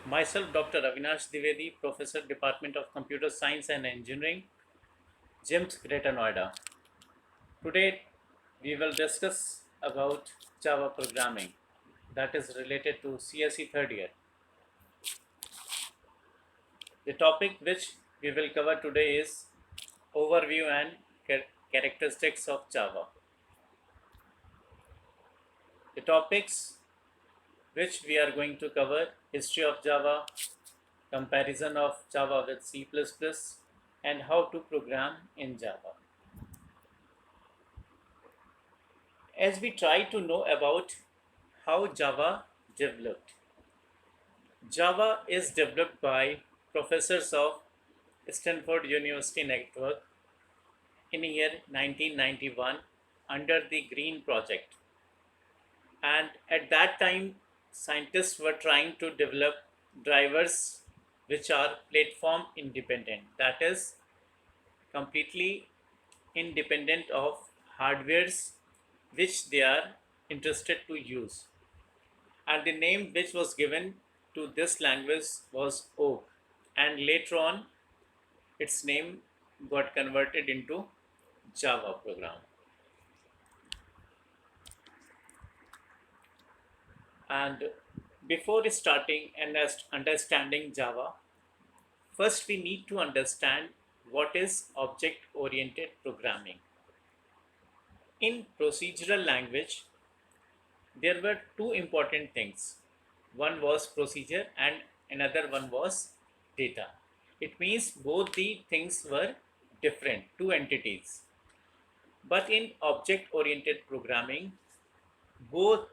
Myself, Dr. Avinash Dwivedi, Professor, Department of Computer Science and Engineering, GIMS, Greater Noida. Today, we will discuss about Java programming that is related to CSE third year. The topic which we will cover today is overview and characteristics of Java. The topics which we are going to cover: history of Java, comparison of Java with C++, and how to program in Java. As we try to know about how Java developed. Java is developed by professors of Stanford University Network in year 1991 under the Green Project. And at that time, scientists were trying to develop drivers which are platform independent, that is, completely independent of hardwares which they are interested to use. And the name which was given to this language was Oak, and later on its name got converted into Java program. And before starting and understanding Java, first we need to understand what is object oriented programming. In procedural language, there were two important things. One was procedure and another one was data. It means both the things were different, two entities. But in object oriented programming, both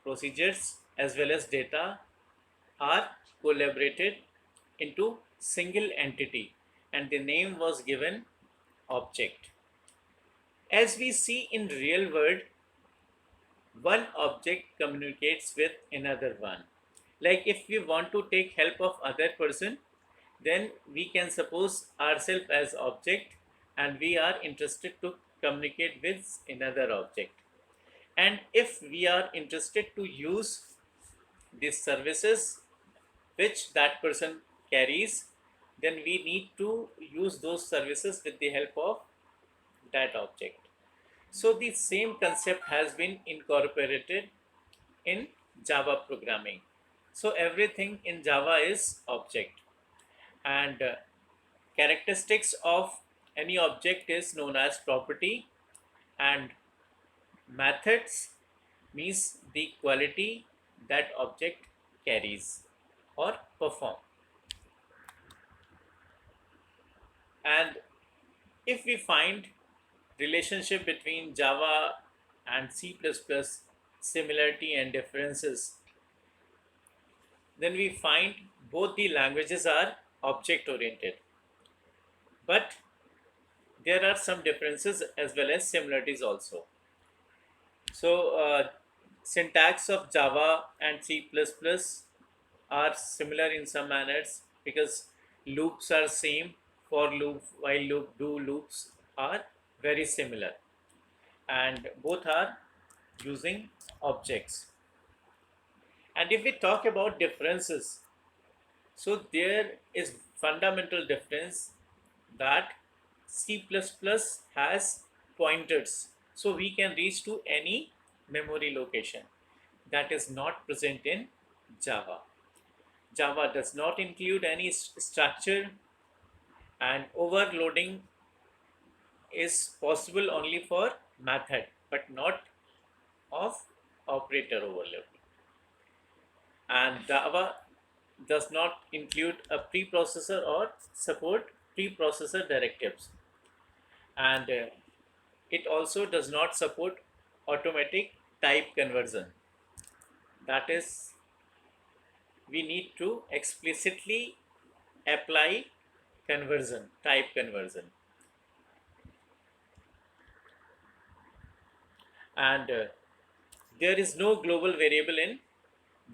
procedures as well as data are collaborated into single entity, and the name was given object. As we see in real world, one object communicates with another one. Like if we want to take help of other person, then we can suppose ourselves as object and we are interested to communicate with another object. And if we are interested to use these services which that person carries, then we need to use those services with the help of that object. So the same concept has been incorporated in Java programming. So everything in Java is object, and characteristics of any object is known as property, and methods means the quality that object carries or perform. And if we find relationship between Java and C++, similarity and differences, then we find both the languages are object oriented, but there are some differences as well as similarities also. So syntax of Java and C++ are similar in some manners because loops are same. For loop, while loop, do loops are very similar, and both are using objects. And if we talk about differences, so there is fundamental difference that C++ has pointers, so we can reach to any memory location that is not present in Java. Java does not include any structure, and overloading is possible only for method but not of operator overloading. And Java does not include a preprocessor or support preprocessor directives, and it also does not support automatic type conversion. That is, we need to explicitly apply conversion, type conversion. And there is no global variable in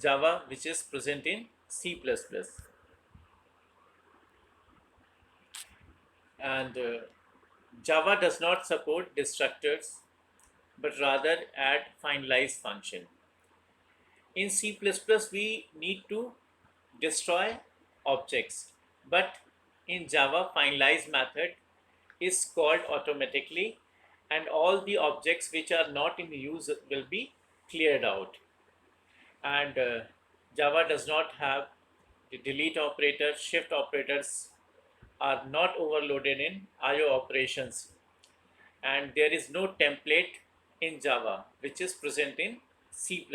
Java which is present in C++. And Java does not support destructors but rather add finalize function. In C++, we need to destroy objects. But in Java, finalize method is called automatically, and all the objects which are not in use will be cleared out. And Java does not have the delete operator, shift operators are not overloaded in IO operations, and there is no template in Java which is present in C++.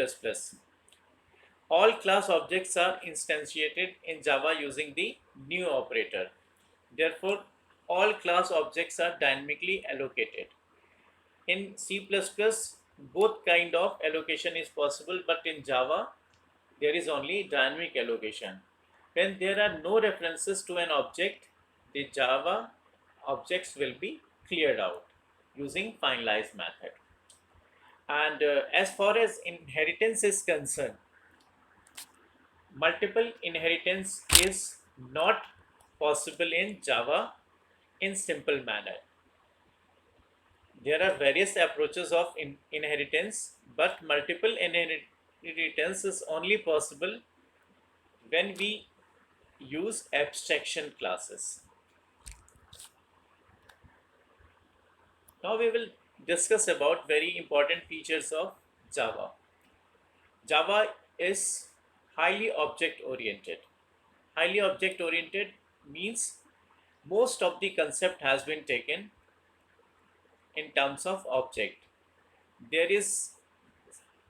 All class objects are instantiated in Java using the new operator. Therefore, all class objects are dynamically allocated. In C++, both kind of allocation is possible, but in Java, there is only dynamic allocation. When there are no references to an object, the Java objects will be cleared out using finalize method. And as far as inheritance is concerned, multiple inheritance is not possible in Java in simple manner. There are various approaches of inheritance, but multiple inheritance is only possible when we use abstraction classes. Now we will discuss about very important features of Java. Java is highly object oriented. Highly object oriented means most of the concept has been taken in terms of object. There is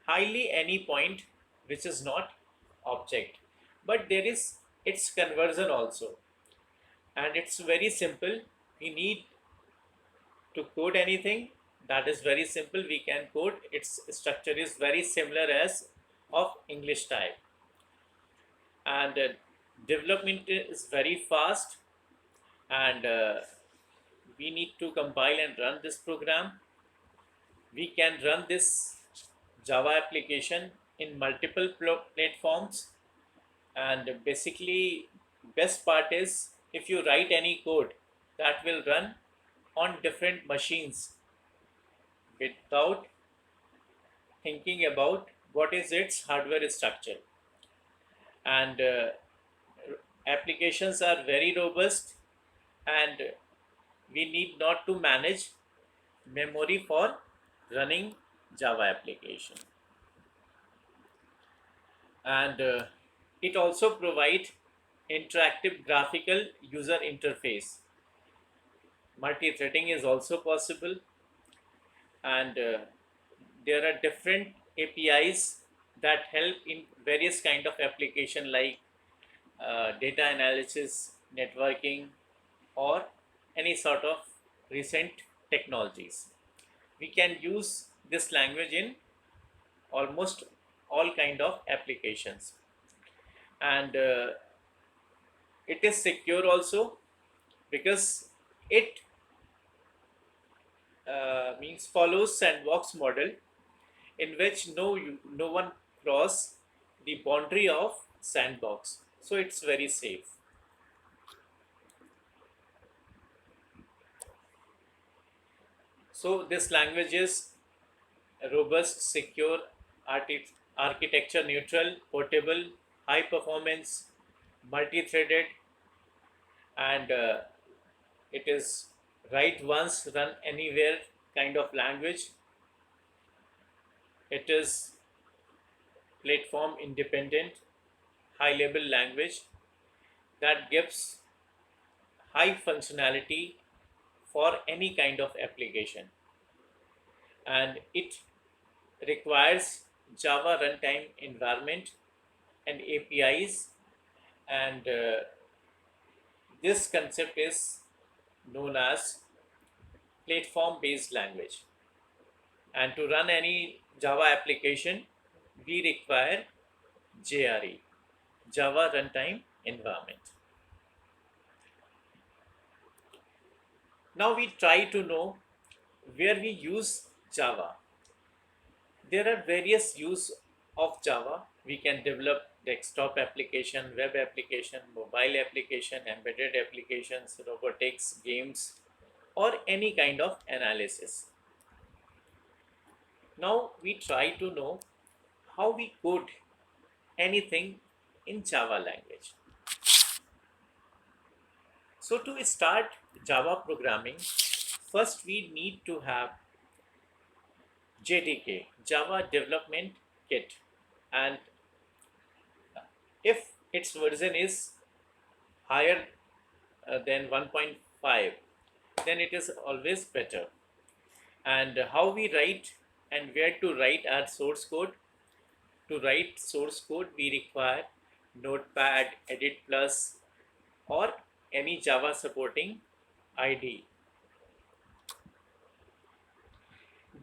hardly any point which is not object, but there is its conversion also, and it's very simple. We need to code anything, that is very simple, we can code. Its structure is very similar as of English type, and development is very fast, and we need to compile and run this program. We can run this Java application in multiple platforms, and basically best part is if you write any code that will run on different machines without thinking about what is its hardware structure. And applications are very robust, and we need not to manage memory for running Java application. And it also provides interactive graphical user interface. Multi-threading is also possible, and there are different APIs that help in various kind of application like data analysis, networking, or any sort of recent technologies. We can use this language in almost all kind of applications, and it is secure also because it means follows sandbox model in which no one cross the boundary of sandbox, so it's very safe. So this language is robust, secure, architecture neutral, portable, high performance, multi-threaded, and it is write once, run anywhere kind of language. It is platform independent, high level language that gives high functionality for any kind of application, and it requires Java runtime environment and APIs, and this concept is known as platform based language. And to run any Java application, we require JRE, Java Runtime Environment. Now we try to know where we use Java. There are various use of Java. We can develop desktop application, web application, mobile application, embedded applications, robotics, games, or any kind of analysis. Now we try to know how we code anything in Java language. So to start Java programming, first we need to have JDK, Java Development Kit, and if its version is higher than 1.5, then it is always better. And how we write and where to write our source code. To write source code, we require Notepad, Edit Plus, or any Java supporting IDE.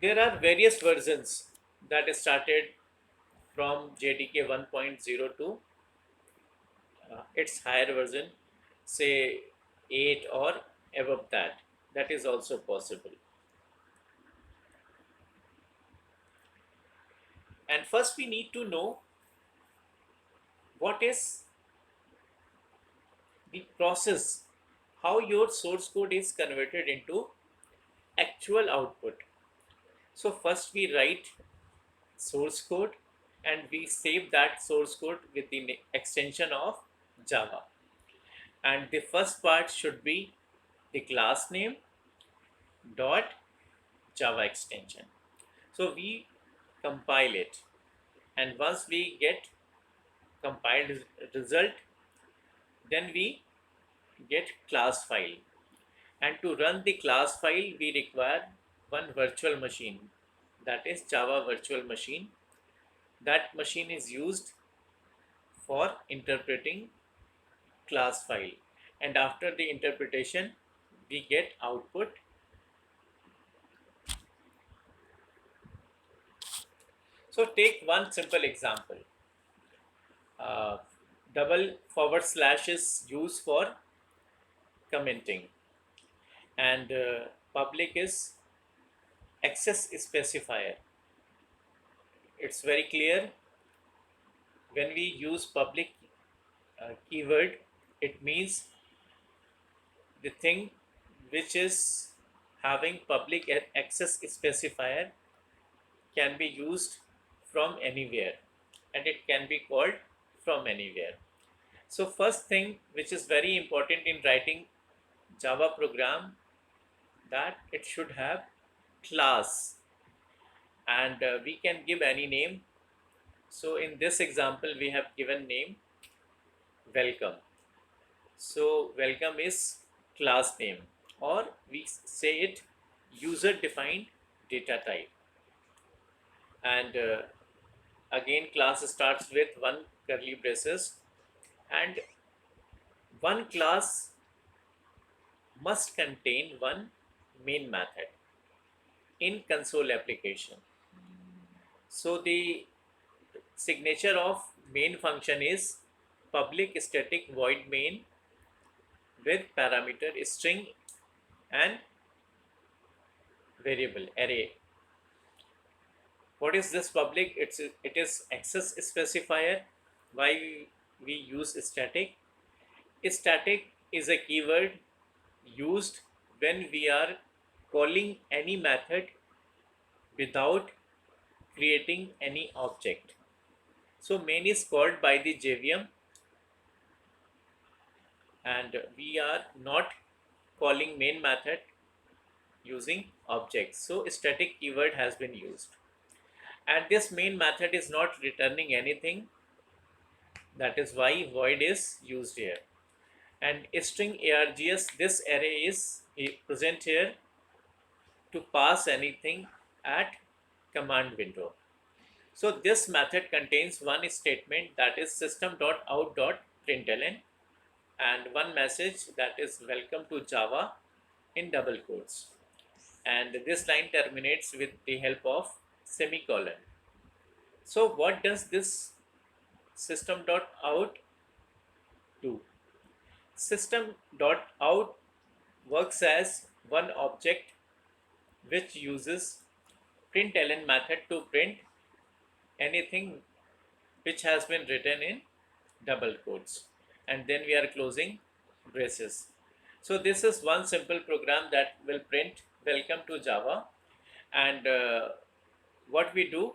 There are various versions that started from JDK 1.0 to its higher version, say 8 or above that. That is also possible. And first, we need to know what is the process, how your source code is converted into actual output. So, first, we write source code and we save that source code with the extension of Java. And the first part should be the class name dot Java extension. So we compile it, and once we get compiled result, then we get class file. And to run the class file, we require one virtual machine, that is Java virtual machine. That machine is used for interpreting class file, and after the interpretation, we get output. So take one simple example. Uh, double forward slash is used for commenting, and public is access specifier. It's very clear when we use public keyword, it means the thing which is having public access specifier can be used from anywhere, and it can be called from anywhere. So first thing which is very important in writing Java program, that it should have class, and we can give any name. So in this example we have given name welcome. So welcome is class name, or we say it user defined data type. And again class starts with one curly braces, and one class must contain one main method in console application. So the signature of main function is public static void main with parameter string and variable array. What is this public? It is access specifier. Why we use static? Static is a keyword used when we are calling any method without creating any object. So main is called by the JVM, and we are not calling main method using objects. So static keyword has been used. And this main method is not returning anything. That is why void is used here. And string args, this array is present here to pass anything at command window. So this method contains one statement, that is system.out.println, and one message, that is welcome to Java, in double quotes. And this line terminates with the help of semicolon. So what does this system.out do? System.out works as one object which uses println method to print anything which has been written in double quotes, and then we are closing braces. So this is one simple program that will print welcome to Java. And what we do,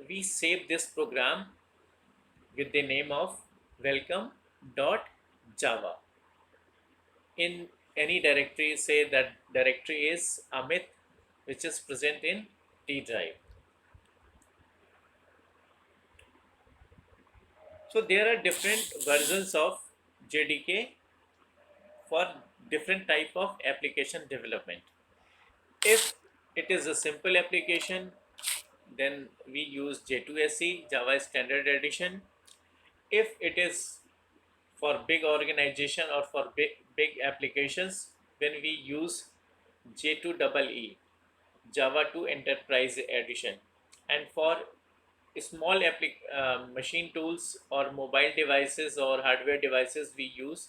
we save this program with the name of welcome.java. In any directory, say that directory is Amit, which is present in D drive. So there are different versions of JDK for different type of application development. If it is a simple application, then we use J2SE, Java Standard Edition. If it is for big organization or for big applications, then we use J2EE, Java 2 Enterprise Edition. And for small machine tools or mobile devices or hardware devices, we use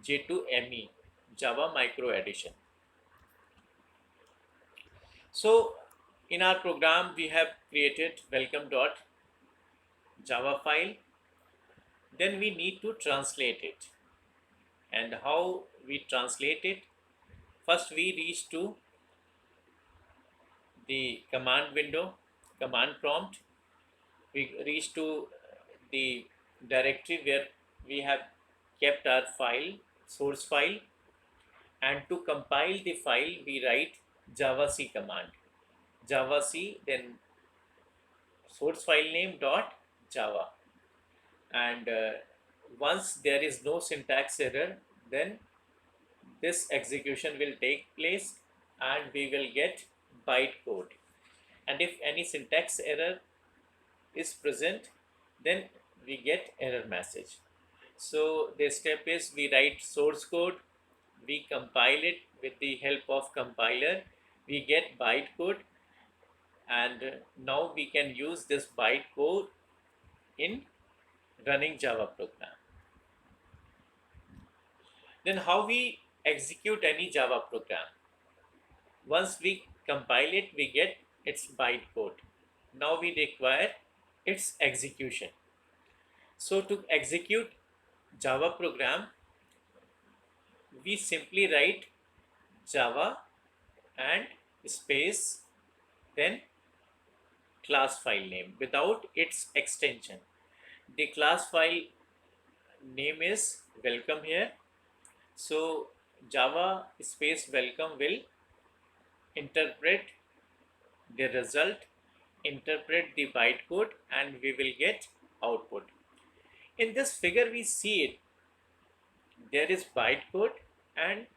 J2ME, Java Micro Edition. So in our program, we have created welcome.java file. Then we need to translate it. And how we translate it? First, we reach to the command window, command prompt. We reach to the directory where we have kept our file, source file, and to compile the file, we write javac command. Javac, then source file name dot java. And once there is no syntax error, then this execution will take place and we will get byte code. And if any syntax error is present, then we get error message. So the step is we write source code, we compile it with the help of compiler, we get byte code, and now we can use this byte code in running Java program. Then how we execute any Java program? Once we compile it, we get its byte code. Now we require its execution. So to execute Java program, we simply write Java and space, then class file name without its extension. The class file name is welcome here. So Java space welcome will interpret the result, interpret the bytecode, and we will get output. In this figure we see it, there is bytecode and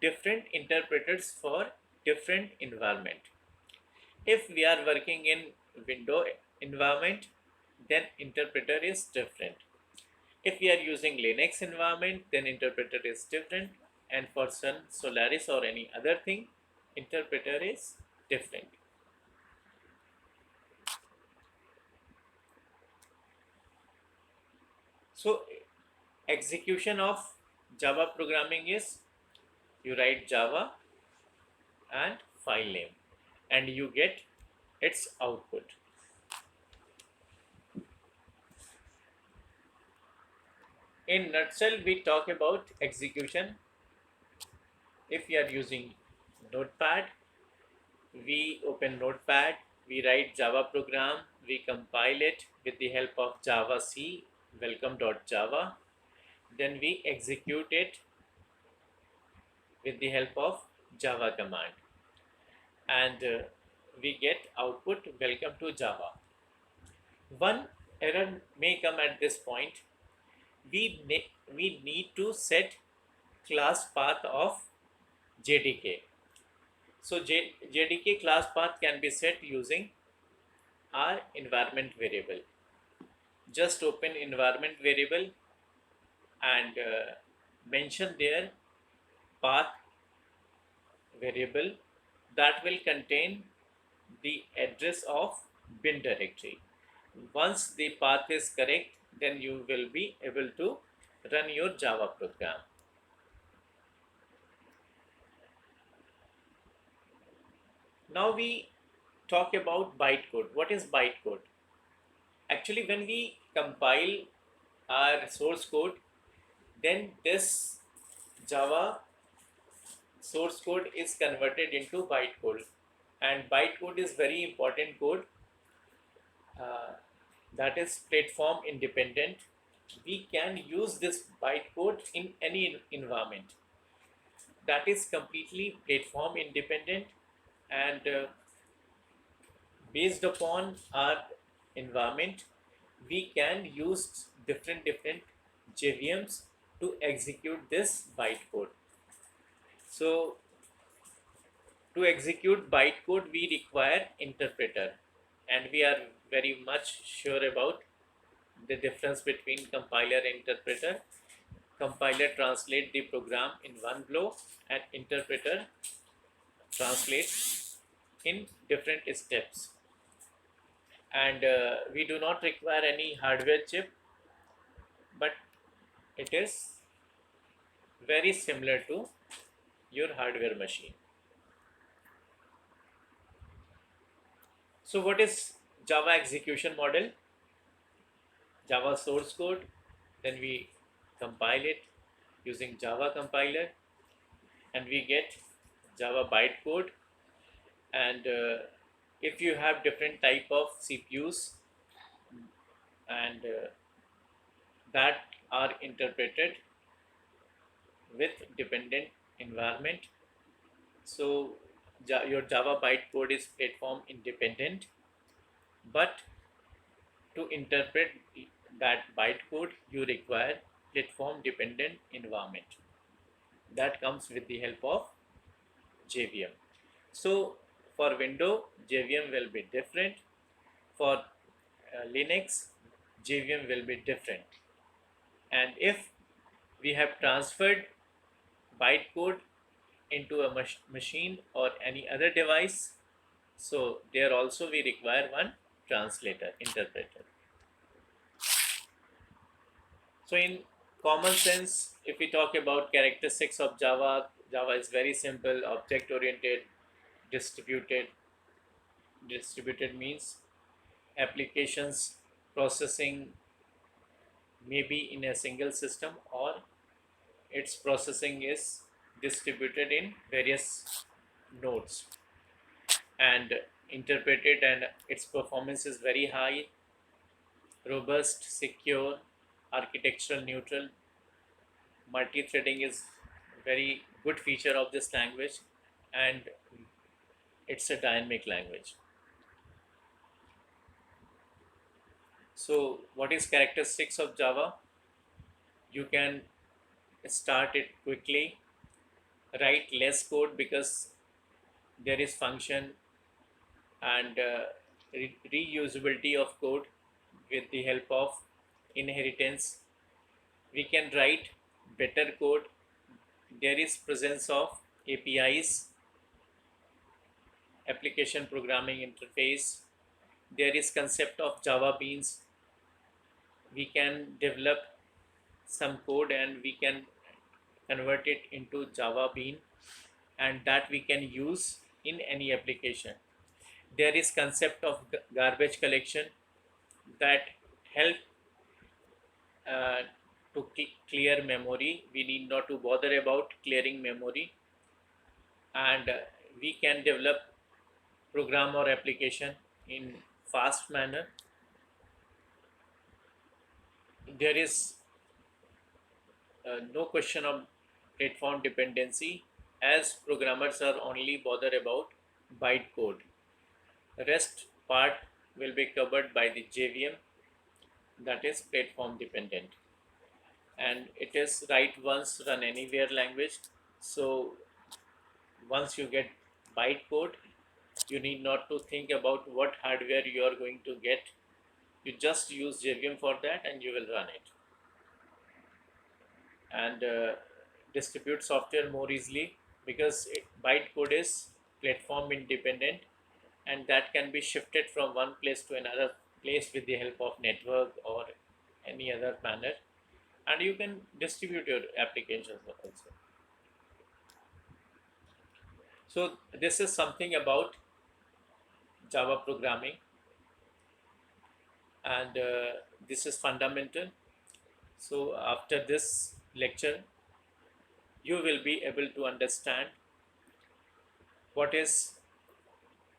different interpreters for different environment. If we are working in window environment, then interpreter is different. If we are using Linux environment, then interpreter is different, and for Sun, Solaris or any other thing, interpreter is different. So execution of Java programming is you write Java and file name and you get its output. In nutshell, we talk about execution. If we are using Notepad, we open Notepad, we write Java program, we compile it with the help of javac welcome.java, then we execute it with the help of Java command, and we get output welcome to Java. One error may come at this point. We need to set class path of JDK. So JDK class path can be set using our environment variable. Just open environment variable and mention there path variable that will contain the address of bin directory. Once the path is correct, then you will be able to run your Java program. Now we talk about bytecode. What is bytecode? Actually, when we compile our source code, then this Java source code is converted into bytecode, and bytecode is very important code. that is platform independent. We can use this bytecode in any environment. That is completely platform independent, and based upon our environment, we can use different JVMs to execute this bytecode. So to execute bytecode, we require interpreter, and we are very much sure about the difference between compiler and interpreter. Compiler translate the program in one blow, and interpreter translates in different steps. And we do not require any hardware chip, but it is very similar to your hardware machine. So what is Java execution model? Java source code, then we compile it using Java compiler, and we get Java bytecode. And if you have different type of CPUs, and that are interpreted with dependent environment, so your Java bytecode is platform independent, but to interpret that bytecode, you require platform dependent environment. That comes with the help of JVM. So for Windows, JVM will be different. For Linux, JVM will be different. And if we have transferred bytecode into a machine or any other device, so there also we require one translator, interpreter. So in common sense, if we talk about characteristics of Java, Java is very simple, object oriented, distributed. Distributed means applications processing maybe in a single system, or its processing is distributed in various nodes and interpreted, and its performance is very high, robust, secure, architectural neutral. Multi-threading is very good feature of this language, and it's a dynamic language. So what is characteristics of Java? You can start it quickly, write less code because there is function and reusability of code with the help of inheritance. We can write better code. There is presence of APIs, application programming interface. There is concept of Java beans. We can develop some code and we can convert it into Java bean, and that we can use in any application. There is concept of garbage collection that help uh, to clear memory. We need not to bother about clearing memory, and we can develop program or application in fast manner. There is no question of platform dependency, as programmers are only bothered about byte code. The rest part will be covered by the JVM, that is platform dependent, and it is write once run anywhere language. So once you get byte code, you need not to think about what hardware you are going to get. You just use JVM for that and you will run it, and distribute software more easily because byte code is platform independent, and that can be shifted from one place to another place with the help of network or any other manner, and you can distribute your applications also. So this is something about Java programming, and this is fundamental. So after this lecture, you will be able to understand what is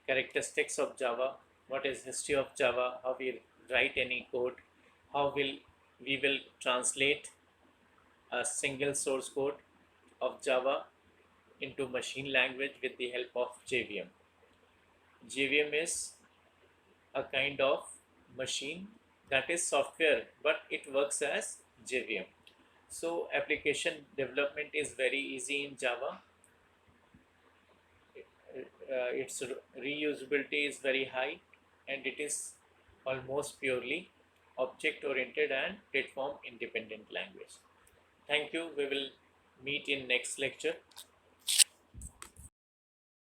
characteristics of Java, what is history of Java, how we write any code, how will we will translate a single source code of Java into machine language with the help of JVM. JVM is a kind of machine that is software, but it works as JVM. So application development is very easy in Java. Its reusability is very high, and it is almost purely object oriented and platform independent language. Thank you. We will meet in next lecture.